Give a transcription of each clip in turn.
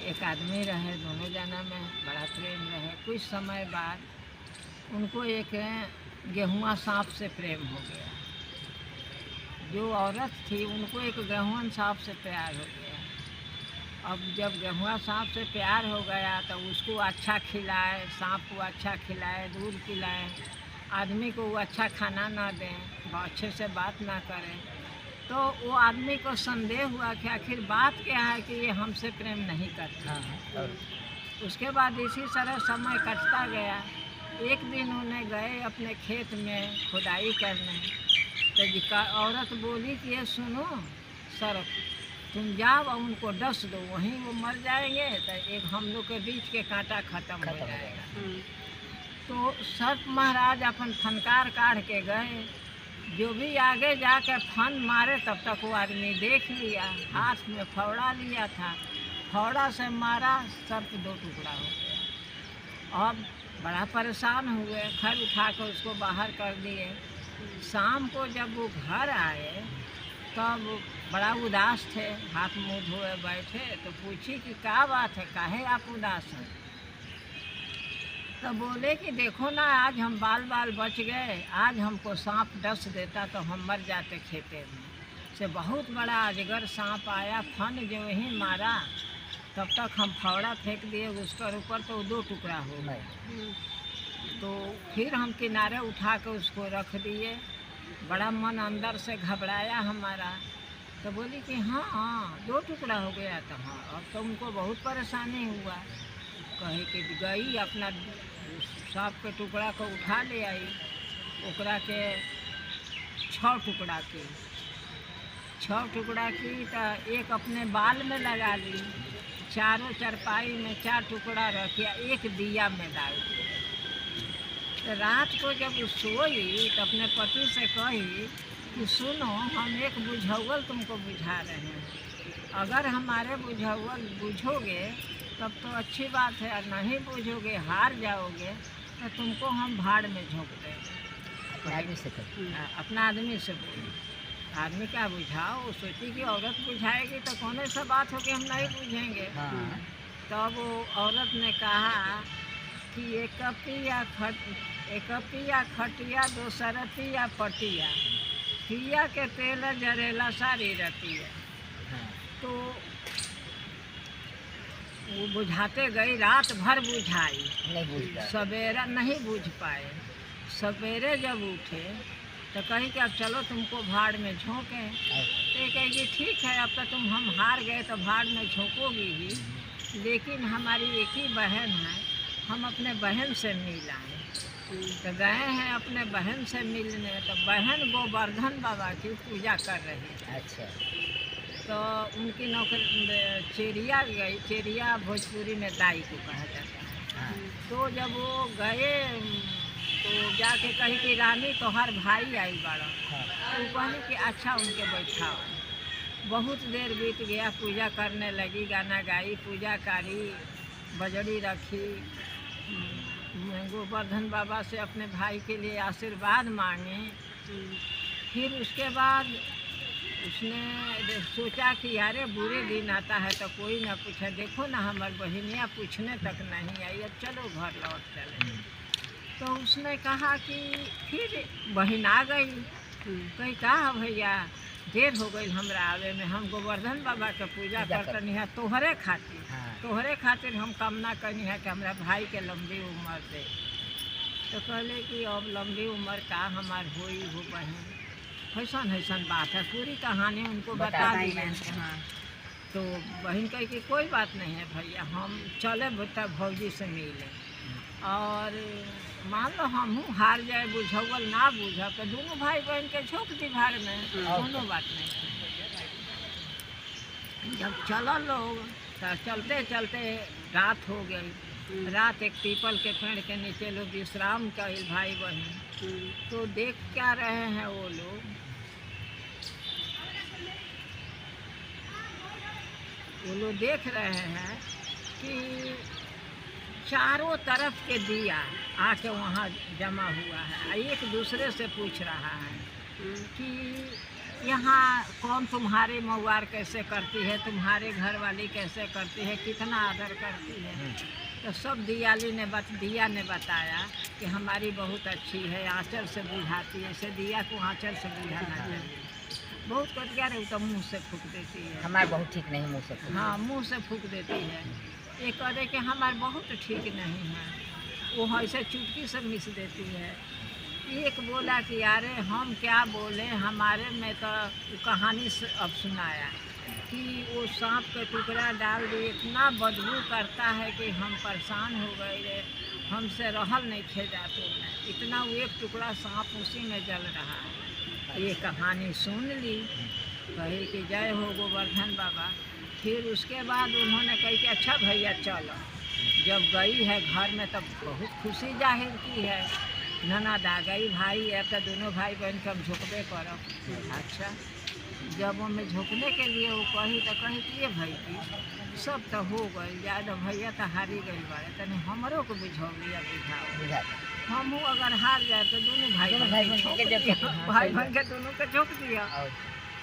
एक आदमी रहे, दोनों जना में बड़ा प्रेम रहे। कुछ समय बाद उनको एक गेहुआ सांप से प्रेम हो गया। जो औरत थी उनको एक गेहुआ सांप से प्यार हो गया। अब जब गेहुआ सांप से प्यार हो गया तो उसको अच्छा खिलाए, सांप को अच्छा खिलाए, दूध पिलाए, आदमी को वो अच्छा खाना ना दें, अच्छे से बात ना करें, तो वो आदमी को संदेह हुआ कि आखिर बात क्या है कि ये हमसे प्रेम नहीं करता। उसके बाद इसी तरह समय कटता गया। एक दिन उन्हें गए अपने खेत में खुदाई करने, तो औरत बोली कि ये सुनो सर, तुम जाओ और उनको डस दो, वहीं वो मर जाएंगे तो एक हम लोग के बीच के कांटा खत्म हो जाएगा। तो सर्प महाराज अपन फनकार काढ़ के गए। जो भी आगे जाकर फन मारे तब तक वो आदमी देख लिया, हाथ में फावड़ा लिया था, फावड़ा से मारा, सर्प 2 टुकड़ा हो गया। अब बड़ा परेशान हुए, खर उठा कर उसको बाहर कर दिए। शाम को जब वो घर आए तब बड़ा उदास थे, हाथ मुँह धोए बैठे, तो पूछी कि क्या बात है, काहे आप उदास हैं? तो बोले कि देखो ना, आज हम बाल बच गए, आज हमको सांप डस देता तो हम मर जाते खेते में से। बहुत बड़ा अजगर सांप आया, फन जो ही मारा तब तक हम फावड़ा फेंक दिए उसके ऊपर, तो 2 टुकड़ा हो गए। तो फिर हम किनारे उठा के उसको रख दिए। बड़ा मन अंदर से घबराया हमारा। तो बोली कि हाँ 2 टुकड़ा हो गया था। हाँ, अब तो उनको बहुत परेशानी हुआ। कहे कि गई अपना सांप के टुकड़ा को उठा ले आई, ओकरा के 6 टुकड़ा की। 6 टुकड़ा की तो एक अपने बाल में लगा ली, चारों चरपाई में 4 टुकड़ा रखिया, एक दिया में डाल दिया। तो रात को जब सोई तो अपने पति से कही कि सुनो, हम एक बुझावल तुमको बुझा रहे हैं, अगर हमारे बुझावल बुझोगे तब तो अच्छी बात है, और नहीं बुझोगे, हार जाओगे, तो तुमको हम भाड़ में झोंक देंगे। अपना आदमी से बोली, आदमी क्या बुझाओ? वो सोची कि औरत बुझाएगी तो कौन सा बात हो कि हम नहीं बुझेंगे। तब वो औरत ने कहा कि एक पिया खटिया, 2 सरतिया पटिया, पिया के तेल जरेला सारी रतिया। तो वो बुझाते गई, रात भर बुझाई, सवेरा नहीं बुझ पाए। सवेरे जब उठे तो कही कि अब चलो तुमको भाड़ में झोंकें। तो कहेगी ठीक है, अब तो तुम हम हार गए तो भाड़ में झोंकोगी ही, लेकिन हमारी एक ही बहन है, हम अपने बहन से मिल आए। तो गए हैं अपने बहन से मिलने, तो बहन गोवर्धन बाबा की पूजा कर रही। अच्छा। तो उनकी नौकरी चेरिया गई, चेरिया भोजपुरी में दाई को कहा जाता है। तो जब वो गए तो जाके कही कि रानी तोहर भाई आई बड़ा। तो कहने कि अच्छा उनके बैठाओ। बहुत देर बीत गया, पूजा करने लगी, गाना गाई, पूजा करी, बजड़ी रखी, गोवर्धन बाबा से अपने भाई के लिए आशीर्वाद मांगे। फिर उसके बाद उसने सोचा कि यारे बुरे दिन आता है तो कोई ना पूछे, देखो ना हमारी बहनियाँ पूछने तक नहीं आई, अब चलो घर लौट चले। तो उसने कहा कि फिर बहन आ गई, कही कहा भैया देर हो गई हमरा आवे में, हम गोवर्धन बाबा के पूजा करते हैं तोहरे खातिर। तोहरे खातिर हम कामना करनी है कि हमारा भाई के लंबी उम्र दे। तो कहले कि अब लंबी उम्र का हमार होई हो बहन, ऐसा बात है, पूरी कहानी उनको बता दी। हाँ, तो बहन कही कि कोई बात नहीं है भैया, हम चले बेटा भौजी से मिले, और मान लो हम हार जाए, बुझावल ना बुझा तो दोनों भाई बहन के झोंक दी भाड़ में, दोनों बात नहीं। जब चलो लोग तो चलते चलते रात हो गई। रात एक पीपल के पेड़ के नीचे लोग विश्राम कर भाई बहन। तो देख क्या रहे हैं वो लोग, देख रहे हैं कि चारों तरफ के दिया आके वहाँ जमा हुआ है। एक दूसरे से पूछ रहा है कि यहाँ कौन तुम्हारी महुआर कैसे करती है, तुम्हारे घर वाली कैसे करती है, कितना आदर करती है। तो सब दिया ने बताया कि हमारी बहुत अच्छी है, आँचल से बुझाती है, ऐसे दिया को आँचल से बुझाना चाहिए। बहुत कटिया रहे तो मुँह से फूक देती है। हमारे बहुत ठीक नहीं मुँह से फूक। हाँ, मुँह से फूक देती है। ये करे कि हमारे बहुत ठीक नहीं है, वो ऐसे चुटकी से मिस देती है। एक बोला कि यारे हम क्या बोले, हमारे में तो कहानी अब सुनाया कि वो सांप का टुकड़ा डाल दिए, इतना बदबू करता है कि हम परेशान हो गए रे, हमसे रहल नहीं खे जाते हैं, इतना वो एक टुकड़ा सांप उसी में जल रहा है। ये कहानी सुन ली, कही कि जय हो गोवर्धन बाबा। फिर उसके बाद उन्होंने कही कि अच्छा भैया चलो। जब गई है घर में तब बहुत खुशी जाहिर की है, ननद आ गई, भाई है तो दोनों भाई बहन के हम झुकबे करब। अच्छा, जब वो में झुकने के लिए वो कही तो कही कि ये भाई की सब तो हो गई, याद भैया तो हारी गई बारे, तनी हमरों को बुझौलिया बुझाओ। हम अगर हार जाए तो दोनों भाई बहन के दोनों के झोंक दिया।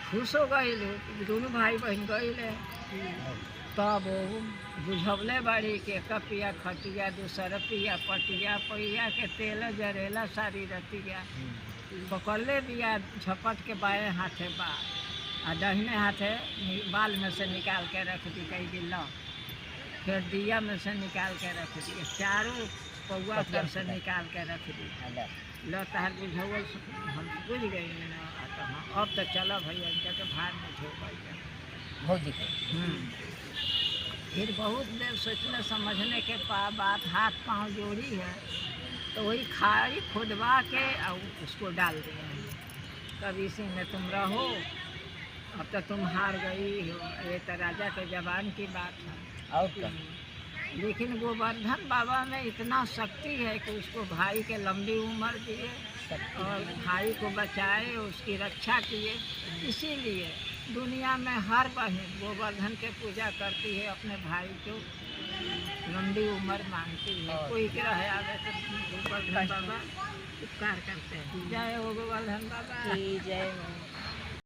खुश हो गई लोग, दोनों भाई बहन गए। तब वो बुझौले बाड़ी के कपिया खटिया, दूसर पिया पटिया, पैया के तेल जरेला सारी रतिया। पकड़ले बिया झपट के बाएँ हाथे बाल और दाहिने हाथे बाल में से निकाल के रख दी, कही कि लो। फिर दिया में से निकाल के रख दी, चारों पौआ कर से निकाल के रख दी। लो तहार बुझौल हम बुझ गई ना, तो हाँ अब तो चलो भैया इनका तो भार में झोंक भौजी को। फिर बहुत देर सोचने समझने के बाद हाथ पांव जोड़ी है, तो वही खाई खुदवा के और उसको डाल दिए हैं। कभी इसी में तुम रहो, अब तो तुम हार गई हो। ये तो राजा के जवान की बात है। और क्या? लेकिन गोवर्धन बाबा में इतना शक्ति है कि उसको भाई के लंबी उम्र दिए और भाई को बचाए, उसकी रक्षा किए। इसीलिए दुनिया में हर बहन गोवर्धन के पूजा करती है, अपने भाई को लंबी उम्र मांगती है। कोई ग्रह आवे तो गोवर्धन बाबा उपकार करते हैं। जय हो गोवर्धन बाबा की जय हो।